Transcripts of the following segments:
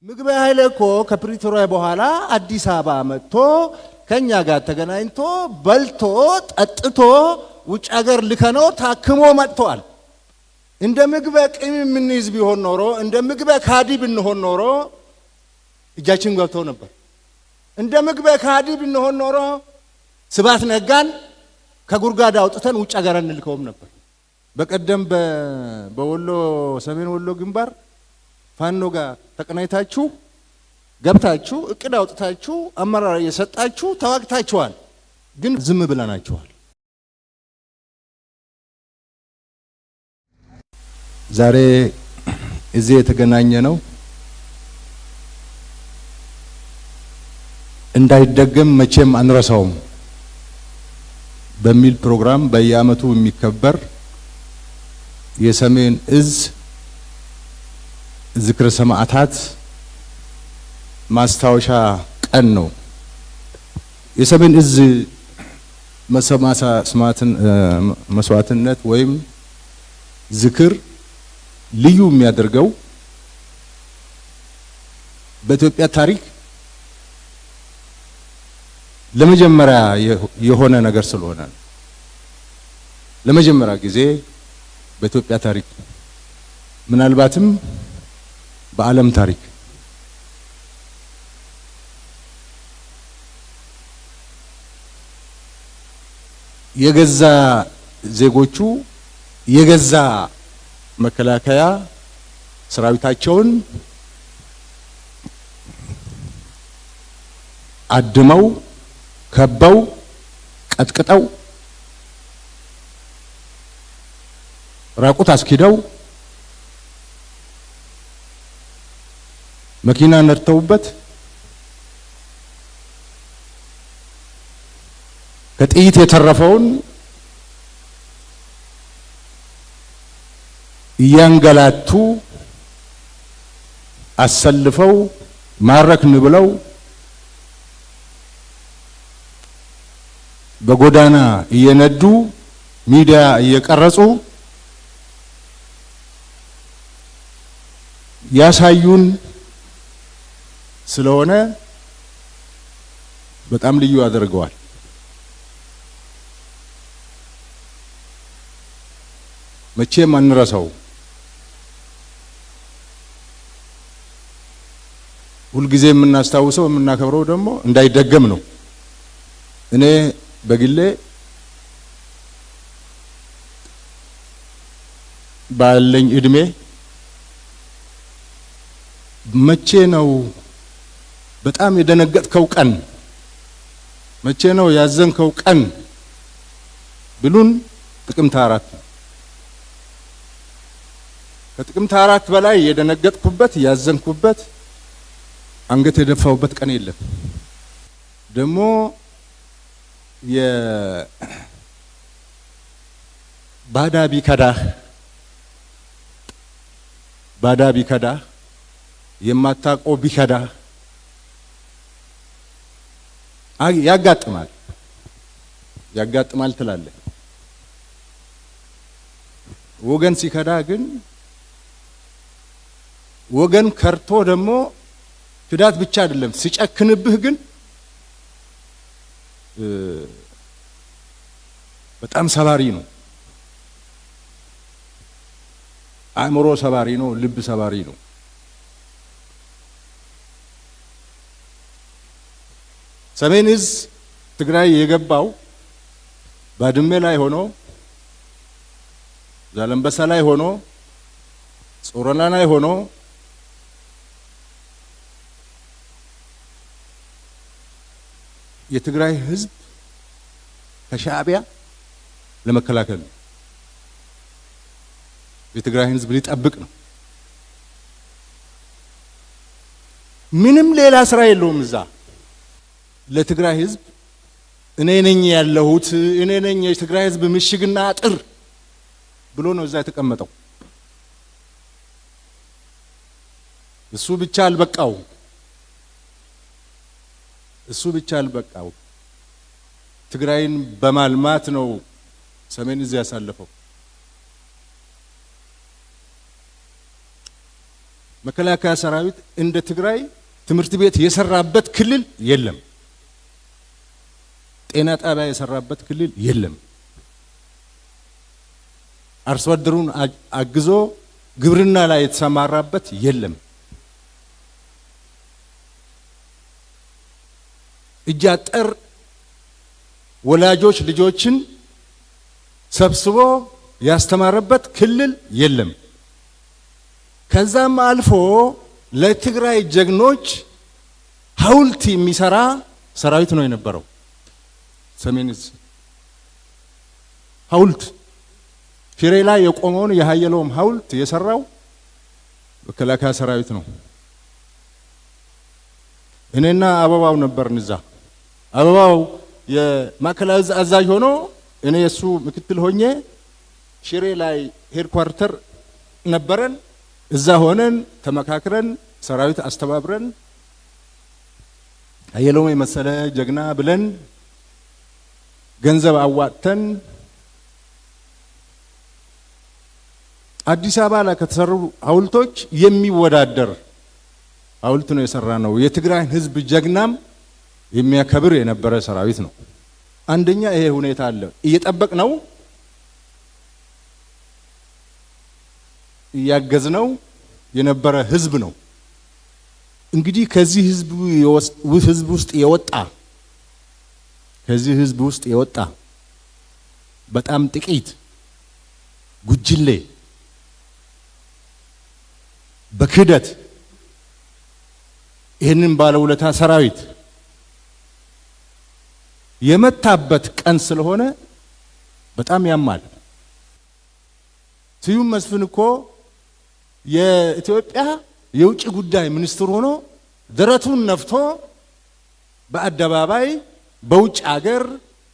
ምግበ ኃይለ እኮ ከፕሪቶሪያ በኋላ አዲስ አበባ መጥቶ ከኛ ጋር ተገናኝቶ በልቶ ጠጥቶ ውጭ ሀገር ልከነው ታክሞ መጥቷል። እንደ ምግበ ቅም ምንይዝ ቢሆን ኖሮ እንደ ምግበ ካዲ ብንሆን ኖሮ እጃችን ገብቶ ነበር። እንደ ምግበ ካዲ ብንሆን ኖሮ ስብሐት ነጋን ከጉርጋዳ አውጥተን ውጭ ሀገር እንልከውም ነበር። በቀደም በወሎ ሰሜን ወሎ ግንባር ፋኖ ጋር ተቀናይታችሁ ገብታችሁ እቅድ አውጥታችሁ አመራር የሰጣችሁ ተዋግታችኋል፣ ግን ዝም ብለናችኋል። ዛሬ እዚህ የተገናኘ ነው እንዳይደገም መቼም አንረሳውም በሚል ፕሮግራም በየአመቱ የሚከበር የሰሜን እዝ ዝክረ ሰማዕታት ማስታወሻ ቀን ነው። የሰሜን እዝ መስዋዕትነት ወይም ዝክር ልዩ የሚያደርገው በኢትዮጵያ ታሪክ ለመጀመሪያ የሆነ ነገር ስለሆነ ለመጀመሪያ ጊዜ በኢትዮጵያ ታሪክ ምናልባትም በዓለም ታሪክ የገዛ ዜጎቹ የገዛ መከላከያ ሰራዊታቸውን አድመው ከበው ቀጥቅጠው ራቁት አስኪደው መኪና ነርተውበት ከጥይት የተረፈውን እያንገላቱ አሰልፈው ማረክን ብለው በጎዳና እየነዱ ሚዲያ እየቀረጹ ያሳዩን ስለሆነ በጣም ልዩ ያደርገዋል። መቼም አንረሳው። ሁልጊዜ የምናስታውሰው የምናከብረው ደግሞ እንዳይደገም ነው። እኔ በግሌ ባለኝ እድሜ መቼ ነው በጣም የደነገጥከው ቀን፣ መቼ ነው ያዘንከው ቀን ብሉን ጥቅምት 4 ከጥቅምት 4 በላይ የደነገጥኩበት ያዘንኩበት አንገት የደፋውበት ቀን የለም። ደግሞ ባዳ ቢከዳህ የማታውቀው ቢከዳህ ያጋጥማል ትላለህ። ወገን ሲከዳ ግን ወገን ከርቶ ደግሞ ክዳት ብቻ አይደለም ሲጨክንብህ ግን በጣም ሰባሪ ነው። አእምሮ ሰባሪ ነው፣ ልብ ሰባሪ ነው። ሰሜን እዝ ትግራይ የገባው ባድመ ላይ ሆኖ ዛላምበሳ ላይ ሆኖ ጾረና ላይ ሆኖ የትግራይ ህዝብ ከሻዕቢያ ለመከላከል ነው። የትግራይ ህዝብ ሊጠብቅ ነው። ምንም ሌላ ስራ የለውም። እዛ ለትግራይ ህዝብ እኔ ነኝ ያለሁት፣ እኔ ነኝ የትግራይ ህዝብ ምሽግና አጥር ብሎ ነው እዛ የተቀመጠው። እሱ ብቻ አልበቃው። ትግራይን በማልማት ነው ሰሜን እዝ ያሳለፈው። መከላከያ ሰራዊት እንደ ትግራይ ትምህርት ቤት የሰራበት ክልል የለም። ጤና ጣቢያ የሰራበት ክልል የለም። አርሶ አደሩን አግዞ ግብርና ላይ የተሰማራበት የለም። እጅ አጠር ወላጆች ልጆችን ሰብስቦ ያስተማረበት ክልል የለም። ከዛም አልፎ ለትግራይ ጀግኖች ሐውልት የሚሰራ ሰራዊት ነው የነበረው። ሰሜን ዕዝ ሐውልት ሽሬ ላይ የቆመውን የሃየሎም ሐውልት የሰራው መከላከያ ሰራዊት ነው። እኔና አበባው ነበርን እዛ። አበባው የማዕከላዊ ዕዝ አዛዥ ሆኖ እኔ የሱ ምክትል ሆኜ ሽሬ ላይ ሄድኳርተር ነበረን። እዛ ሆነን ተመካክረን ሰራዊት አስተባብረን ሃየሎም የመሰለ ጀግና ብለን ገንዘብ አዋጥተን አዲስ አበባ ላይ ከተሰሩ ሐውልቶች የሚወዳደር ሐውልት ነው የሰራነው። የትግራይን ህዝብ ጀግናም የሚያከብር የነበረ ሰራዊት ነው። አንደኛ ይሄ ሁኔታ አለ። እየጠበቅነው ያገዝነው የነበረ ህዝብ ነው። እንግዲህ ከዚህ ህዝብ ውስጥ የወጣ በጣም ጥቂት ጉጅሌ በክህደት ይህንን ባለውለታ ሰራዊት የመታበት ቀን ስለሆነ በጣም ያማል። ስዩም መስፍን እኮ የኢትዮጵያ የውጭ ጉዳይ ሚኒስትር ሆኖ ደረቱን ነፍቶ በአደባባይ በውጭ ሀገር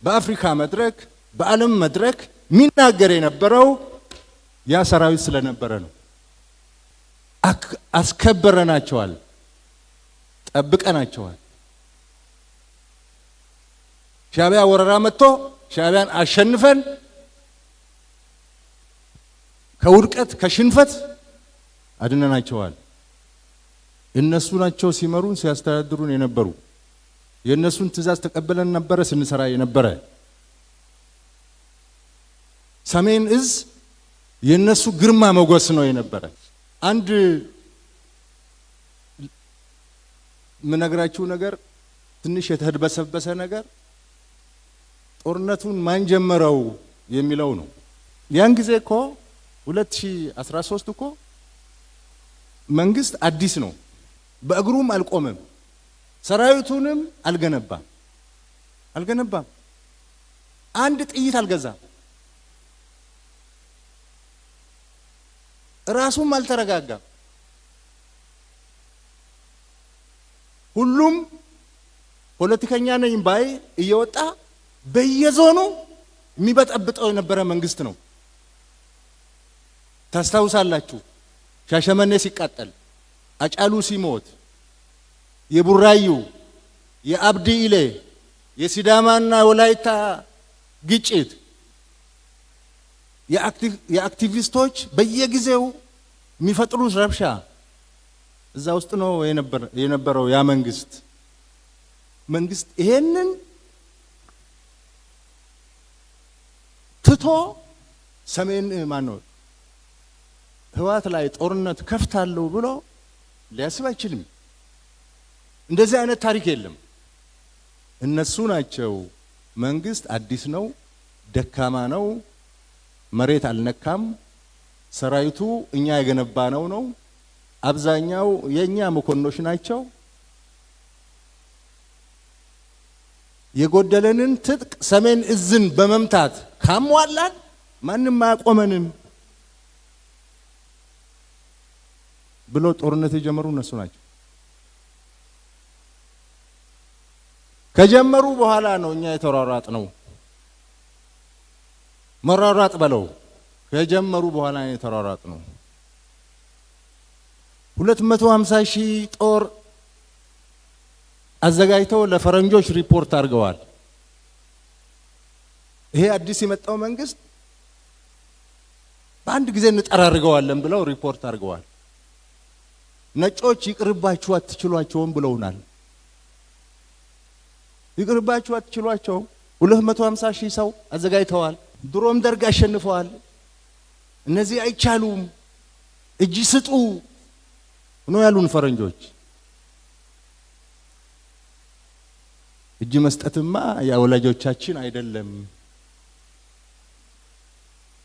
በአፍሪካ መድረክ በዓለም መድረክ ሚናገር የነበረው ያ ሰራዊት ስለነበረ ነው። አስከበረናቸዋል፣ ጠብቀናቸዋል። ሻዕቢያ ወረራ መጥቶ ሻዕቢያን አሸንፈን ከውድቀት ከሽንፈት አድነናቸዋል። እነሱ ናቸው ሲመሩን ሲያስተዳድሩን የነበሩ። የእነሱን ትእዛዝ ተቀበለን ነበረ ስንሰራ የነበረ። ሰሜን ዕዝ የነሱ ግርማ ሞገስ ነው የነበረ። አንድ ምነግራችሁ ነገር ትንሽ የተድበሰበሰ ነገር ጦርነቱን ማን ጀመረው የሚለው ነው። ያን ጊዜ እኮ 2013 እኮ መንግስት አዲስ ነው። በእግሩም አልቆመም፣ ሰራዊቱንም አልገነባም። አንድ ጥይት አልገዛም፣ ራሱም አልተረጋጋም። ሁሉም ፖለቲከኛ ነኝ ባይ እየወጣ በየዞኑ የሚበጠብጠው የነበረ መንግስት ነው። ታስታውሳላችሁ? ሻሸመኔ ሲቃጠል፣ አጫሉ ሲሞት፣ የቡራዩ የአብዲ ኢሌ የሲዳማና ወላይታ ግጭት፣ የአክቲቪስቶች በየጊዜው የሚፈጥሩት ረብሻ እዛ ውስጥ ነው የነበረው ያ መንግስት ይሄንን ትቶ ሰሜን ማነው ህወሓት ላይ ጦርነት ከፍታለሁ ብሎ ሊያስብ አይችልም። እንደዚህ አይነት ታሪክ የለም። እነሱ ናቸው መንግስት አዲስ ነው፣ ደካማ ነው፣ መሬት አልነካም፣ ሰራዊቱ እኛ የገነባነው ነው፣ አብዛኛው የኛ መኮንኖች ናቸው፣ የጎደለንን ትጥቅ ሰሜን ዕዝን በመምታት ካሟላን ማንም አያቆመንም ብሎ ጦርነት የጀመሩ እነሱ ናቸው። ከጀመሩ በኋላ ነው እኛ የተሯሯጥ ነው። መሯሯጥ በለው ከጀመሩ በኋላ ነው የተሯሯጥ ነው። 250 ሺህ ጦር አዘጋጅተው ለፈረንጆች ሪፖርት አድርገዋል። ይሄ አዲስ የመጣው መንግስት በአንድ ጊዜ እንጠራርገዋለን ብለው ሪፖርት አድርገዋል። ነጮች ይቅርባችሁ አትችሏቸውም ብለውናል። ይቅርባችሁ አትችሏቸውም 250 ሺህ ሰው አዘጋጅተዋል። ድሮም ደርግ አሸንፈዋል። እነዚህ አይቻሉም እጅ ስጡ ነው ያሉን ፈረንጆች። እጅ መስጠትማ ያወላጆቻችን አይደለም።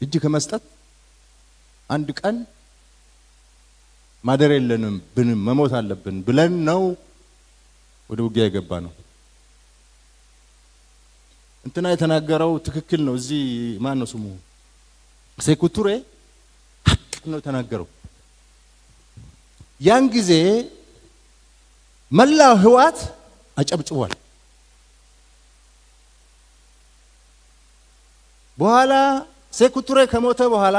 እጅ ከመስጠት አንድ ቀን ማደር የለንም ብንም መሞት አለብን ብለን ነው ወደ ውጊያ የገባ ነው። እንትና የተናገረው ትክክል ነው። እዚህ ማን ነው ስሙ ሴኩቱሬ ሐቅ ነው ተናገረው። ያን ጊዜ መላው ህዋት አጨብጭቧል። በኋላ ሴኩቱሬ ከሞተ በኋላ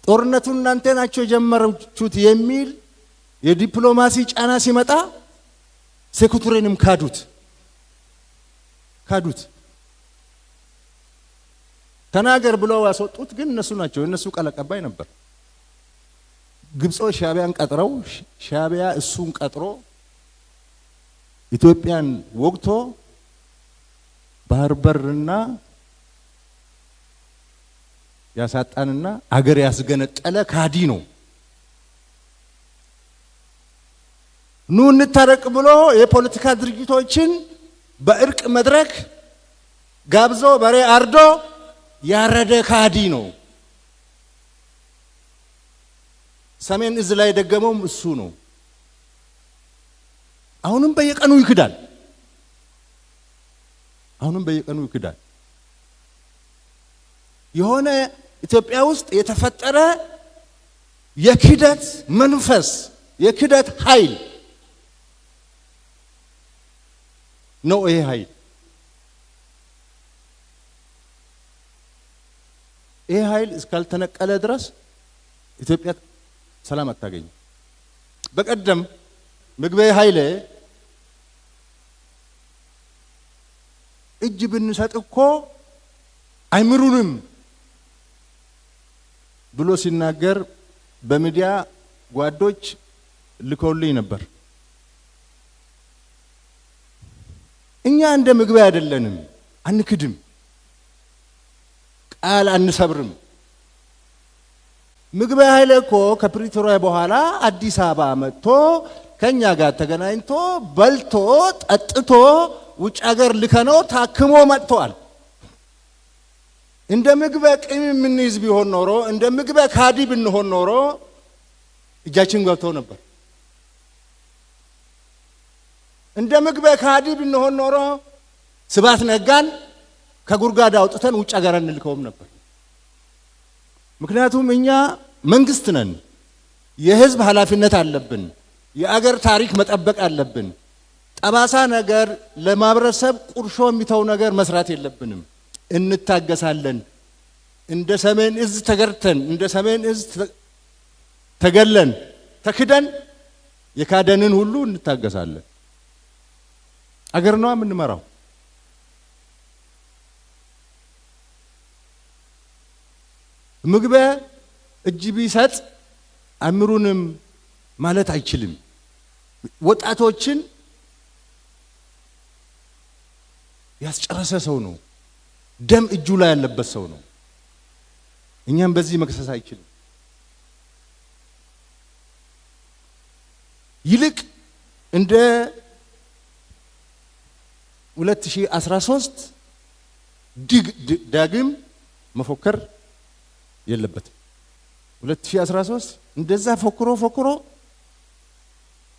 ጦርነቱን እናንተ ናችሁ የጀመራችሁት የሚል የዲፕሎማሲ ጫና ሲመጣ ሴኩቱሬንም ካዱት። ተናገር ብለው ያስወጡት ግን እነሱ ናቸው። እነሱ ቃል አቀባይ ነበር። ግብጾች ሻዕቢያን ቀጥረው ሻዕቢያ እሱን ቀጥሮ ኢትዮጵያን ወግቶ ባህር በርና ያሳጣንና አገር ያስገነጠለ ካዲ ነው። ኑ እንታረቅ ብሎ የፖለቲካ ድርጅቶችን በእርቅ መድረክ ጋብዞ በሬ አርዶ ያረደ ካዲ ነው። ሰሜን እዝ ላይ ደገመውም እሱ ነው። አሁንም በየቀኑ ይክዳል። የሆነ ኢትዮጵያ ውስጥ የተፈጠረ የክደት መንፈስ የክደት ኃይል ነው። ይሄ ኃይል እስካልተነቀለ ድረስ ኢትዮጵያ ሰላም አታገኝም። በቀደም ምግበይ ኃይሌ እጅ ብንሰጥ እኮ አይምሩንም ብሎ ሲናገር በሚዲያ ጓዶች ልከውልኝ ነበር። እኛ እንደ ምግበይ አይደለንም፣ አንክድም፣ ቃል አንሰብርም። ምግበይ ኃይሌ እኮ ከፕሪቶሪያ በኋላ አዲስ አበባ መጥቶ ከኛ ጋር ተገናኝቶ በልቶ ጠጥቶ ውጭ ሀገር ልከነው ታክሞ መጥቷል። እንደ ምግበይ ቂም የምንይዝ ቢሆን ኖሮ እንደ ምግበይ ካዲ ብንሆን ኖሮ እጃችን ገብቶ ነበር። እንደ ምግበይ ካዲ ብንሆን ኖሮ ስብሐት ነጋን ከጉርጋዳ አውጥተን ውጭ ሀገር እንልከውም ነበር። ምክንያቱም እኛ መንግስት ነን፣ የህዝብ ኃላፊነት አለብን፣ የአገር ታሪክ መጠበቅ አለብን። ጠባሳ ነገር ለማብረሰብ ቁርሾ የሚተው ነገር መስራት የለብንም። እንታገሳለን። እንደ ሰሜን እዝ ተገርተን እንደ ሰሜን እዝ ተገለን ተክደን የካደንን ሁሉ እንታገሳለን። አገር ነው የምንመራው። ምግበይ እጅ ቢሰጥ አምሩንም ማለት አይችልም። ወጣቶችን ያስጨረሰ ሰው ነው። ደም እጁ ላይ ያለበት ሰው ነው። እኛም በዚህ መክሰስ አይችልም። ይልቅ እንደ 2013 ዳግም መፎከር የለበትም። 2013 እንደዛ ፎክሮ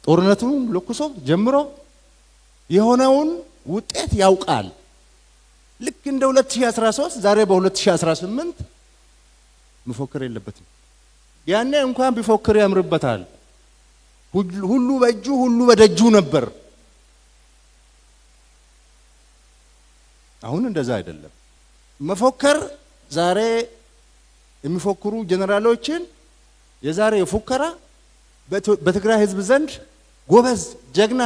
ጦርነቱን ለኩሶ ጀምሮ የሆነውን ውጤት ያውቃል። ልክ እንደ 2013 ዛሬ በ2018 መፎከር የለበትም። ያኔ እንኳን ቢፎክር ያምርበታል። ሁሉ በእጁ ሁሉ በደጁ ነበር። አሁን እንደዛ አይደለም። መፎከር ዛሬ የሚፎክሩ ጀነራሎችን የዛሬ ፉከራ በትግራይ ህዝብ ዘንድ ጎበዝ ጀግና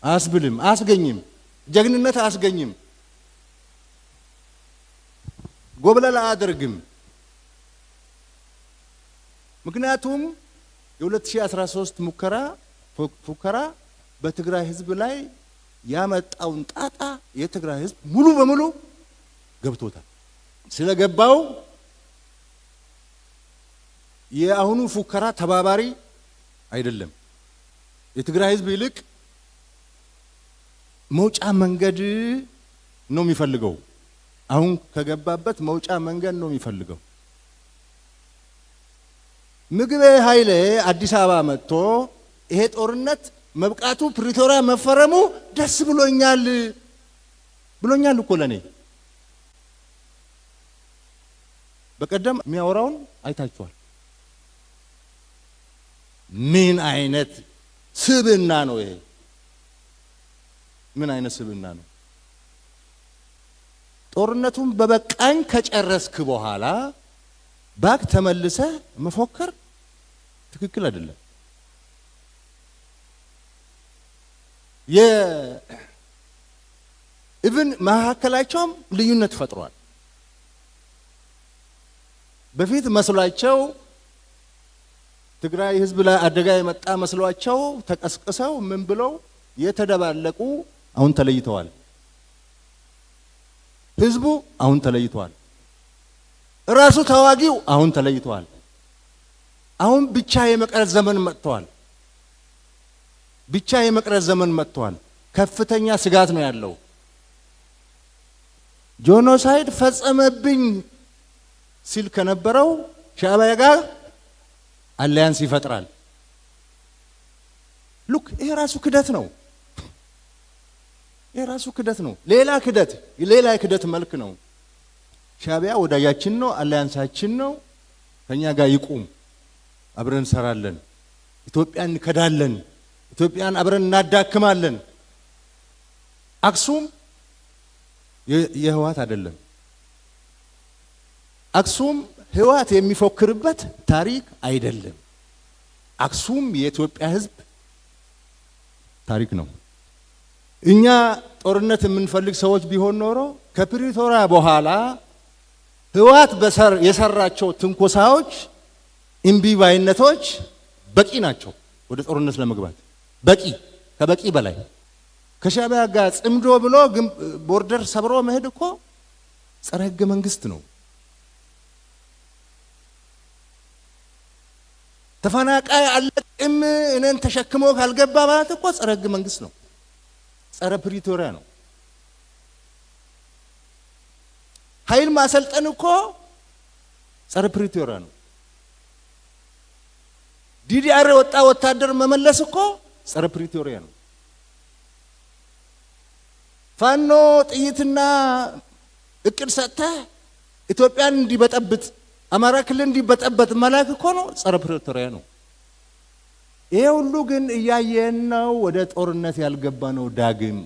አያስብልም፣ አያስገኝም፣ ጀግንነት አያስገኝም፣ ጎብለል አያደርግም። ምክንያቱም የ2013 ፉከራ በትግራይ ህዝብ ላይ ያመጣውን ጣጣ የትግራይ ህዝብ ሙሉ በሙሉ ገብቶታል። ስለገባው የአሁኑ ፉከራ ተባባሪ አይደለም። የትግራይ ህዝብ ይልቅ መውጫ መንገድ ነው የሚፈልገው። አሁን ከገባበት መውጫ መንገድ ነው የሚፈልገው። ምግቤ ኃይሌ አዲስ አበባ መጥቶ ይሄ ጦርነት መብቃቱ ፕሪቶሪያ መፈረሙ ደስ ብሎኛል እኮ ለኔ። በቀደም የሚያወራውን አይታችኋል። ምን አይነት ስብና ነው ይሄ? ምን አይነት ስብና ነው? ጦርነቱን በበቃኝ ከጨረስክ በኋላ ባክ ተመልሰ መፎከር ትክክል አይደለም። ኢቭን ማሃከላቸውም ልዩነት ፈጥሯል። በፊት መስሏቸው ትግራይ ህዝብ ላይ አደጋ የመጣ መስሏቸው ተቀስቅሰው ምን ብለው የተደባለቁ አሁን ተለይተዋል። ህዝቡ አሁን ተለይቷል። ራሱ ተዋጊው አሁን ተለይቷል። አሁን ብቻ የመቅረት ዘመን መጥቷል። ብቻ የመቅረት ዘመን መጥቷል። ከፍተኛ ስጋት ነው ያለው። ጄኖሳይድ ፈጸመብኝ ሲል ከነበረው ሻዕቢያ ጋር አሊያንስ ይፈጥራል። ሉክ ይሄ ራሱ ክደት ነው። የራሱ ክደት ነው። ሌላ ክደት መልክ ነው። ሻዕቢያ ወዳጃችን ነው፣ አሊያንሳችን ነው፣ ከኛ ጋር ይቁም፣ አብረን እንሰራለን፣ ኢትዮጵያን እንከዳለን፣ ኢትዮጵያን አብረን እናዳክማለን። አክሱም የህዋት አይደለም። አክሱም ህዋት የሚፎክርበት ታሪክ አይደለም። አክሱም የኢትዮጵያ ህዝብ ታሪክ ነው። እኛ ጦርነት የምንፈልግ ሰዎች ቢሆን ኖሮ ከፕሪቶሪያ በኋላ ህዋት የሰራቸው ትንኮሳዎች እምቢባይነቶች በቂ ናቸው ወደ ጦርነት ለመግባት። ከበቂ በላይ ከሻዕቢያ ጋር ጽምዶ ብሎ ቦርደር ሰብሮ መሄድ እኮ ጸረ ህገ መንግስት ነው። ተፈናቃይ አለቅም እነን ተሸክሞ ካልገባ ማለት እኮ ጸረ ህገ መንግስት ነው። ጸረ ፕሪቶሪያ ነው። ኃይል ማሰልጠን እኮ ጸረ ፕሪቶሪያ ነው። ዲዲአር ወጣ ወታደር መመለስ እኮ ጸረ ፕሪቶሪያ ነው። ፋኖ ጥይትና እቅድ ሰጥተህ ኢትዮጵያን እንዲበጠብጥ አማራ ክልል እንዲበጠብጥ መላክ እኮ ነው ጸረ ፕሪቶሪያ ነው። ይሄ ሁሉ ግን እያየን ነው ወደ ጦርነት ያልገባ ነው። ዳግም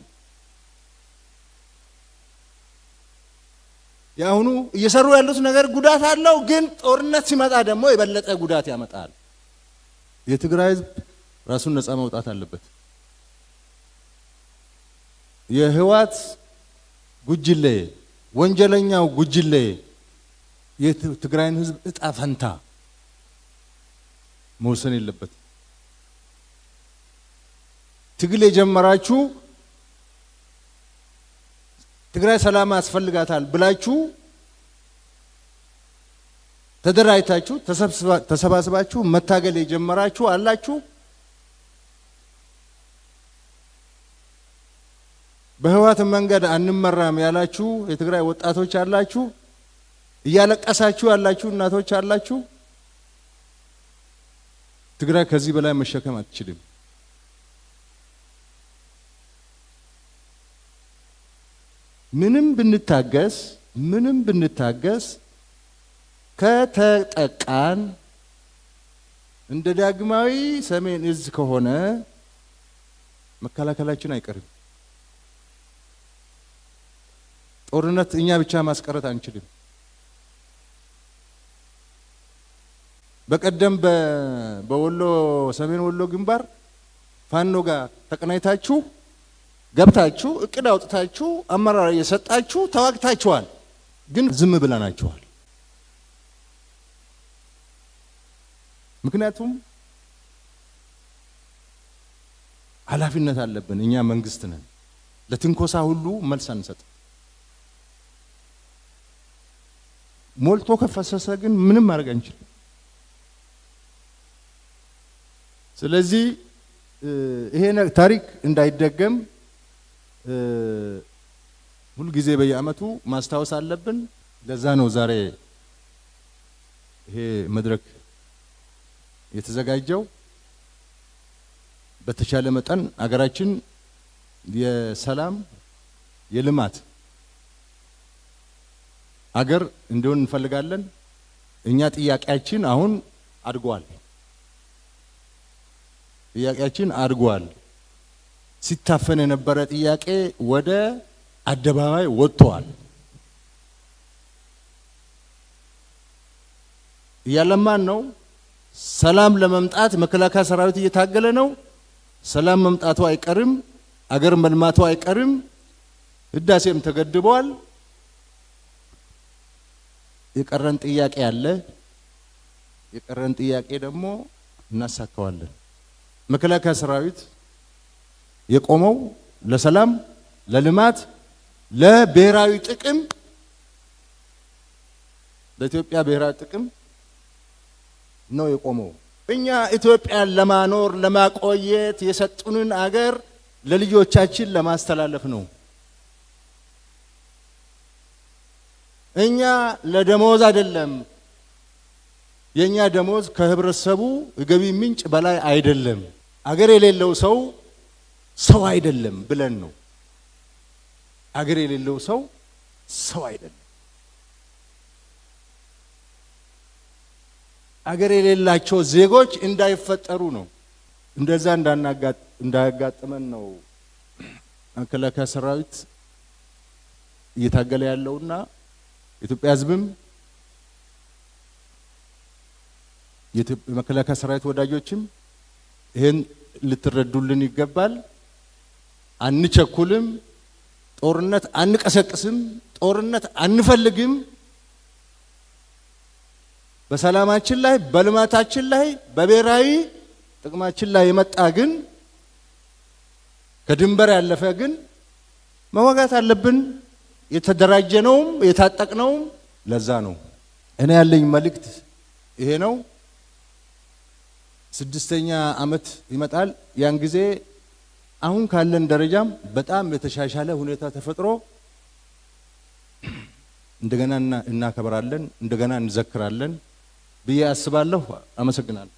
ያሁኑ እየሰሩ ያሉት ነገር ጉዳት አለው፣ ግን ጦርነት ሲመጣ ደግሞ የበለጠ ጉዳት ያመጣል። የትግራይ ህዝብ ራሱን ነፃ ማውጣት አለበት። የህዋት ጉጅሌ ወንጀለኛው ጉጅሌ የትግራይን ህዝብ እጣ ፈንታ መወሰን የለበት። ትግል የጀመራችሁ ትግራይ ሰላም ያስፈልጋታል ብላችሁ ተደራጅታችሁ ተሰባስባችሁ መታገል የጀመራችሁ አላችሁ። በህዋት መንገድ አንመራም ያላችሁ የትግራይ ወጣቶች አላችሁ። እያለቀሳችሁ ያላችሁ እናቶች አላችሁ። ትግራይ ከዚህ በላይ መሸከም አትችልም። ምንም ብንታገስ ከተጠቃን እንደ ዳግማዊ ሰሜን እዝ ከሆነ መከላከላችን አይቀርም። ጦርነት እኛ ብቻ ማስቀረት አንችልም። በቀደም በወሎ ሰሜን ወሎ ግንባር ፋኖ ጋር ተቀናይታችሁ ገብታችሁ እቅድ አውጥታችሁ አመራር እየሰጣችሁ ተዋግታችኋል፣ ግን ዝም ብለናችኋል። ምክንያቱም ኃላፊነት አለብን እኛ መንግስት ነን ለትንኮሳ ሁሉ መልስ አንሰጥ ሞልቶ ከፈሰሰ ግን ምንም ማድረግ አንችልም ስለዚህ ይሄ ታሪክ እንዳይደገም ሁሉ ጊዜ በየአመቱ ማስታወስ አለብን ለዛ ነው ዛሬ ይሄ መድረክ የተዘጋጀው በተቻለ መጠን አገራችን የሰላም የልማት አገር እንደሆን እንፈልጋለን እኛ ጥያቄያችን አሁን አድጓል ሲታፈን የነበረ ጥያቄ ወደ አደባባይ ወጥቷል ያለማን ነው ሰላም ለመምጣት መከላከያ ሰራዊት እየታገለ ነው ሰላም መምጣቱ አይቀርም አገር መልማቱ አይቀርም ህዳሴም ተገድቧል የቀረን ጥያቄ አለ የቀረን ጥያቄ ደግሞ እናሳካዋለን መከላከያ ሰራዊት የቆመው ለሰላም ለልማት ለብሔራዊ ጥቅም ለኢትዮጵያ ብሔራዊ ጥቅም ነው የቆመው እኛ ኢትዮጵያን ለማኖር ለማቆየት የሰጡንን አገር ለልጆቻችን ለማስተላለፍ ነው እኛ ለደሞዝ አይደለም የኛ ደሞዝ ከህብረተሰቡ የገቢ ምንጭ በላይ አይደለም አገር የሌለው ሰው አይደለም ብለን ነው አገር የሌለው ሰው አይደለም አገር የሌላቸው ዜጎች እንዳይፈጠሩ ነው እንደዛ እንዳያጋጥመን ነው መከላከያ ሰራዊት እየታገለ ያለውና ኢትዮጵያ ህዝብም የመከላከያ ሰራዊት ወዳጆችም ይሄን ልትረዱልን ይገባል አንቸኩልም ጦርነት አንቀሰቅስም ጦርነት አንፈልግም በሰላማችን ላይ በልማታችን ላይ በብሔራዊ ጥቅማችን ላይ የመጣ ግን ከድንበር ያለፈ ግን መዋጋት አለብን የተደራጀነውም የታጠቅነውም ለዛ ነው እኔ ያለኝ መልእክት ይሄ ነው 6ኛ አመት ይመጣል ያን ጊዜ አሁን ካለን ደረጃም በጣም የተሻሻለ ሁኔታ ተፈጥሮ እንደገና እናከብራለን እንደገና እንዘክራለን ብዬ አስባለሁ አመሰግናለሁ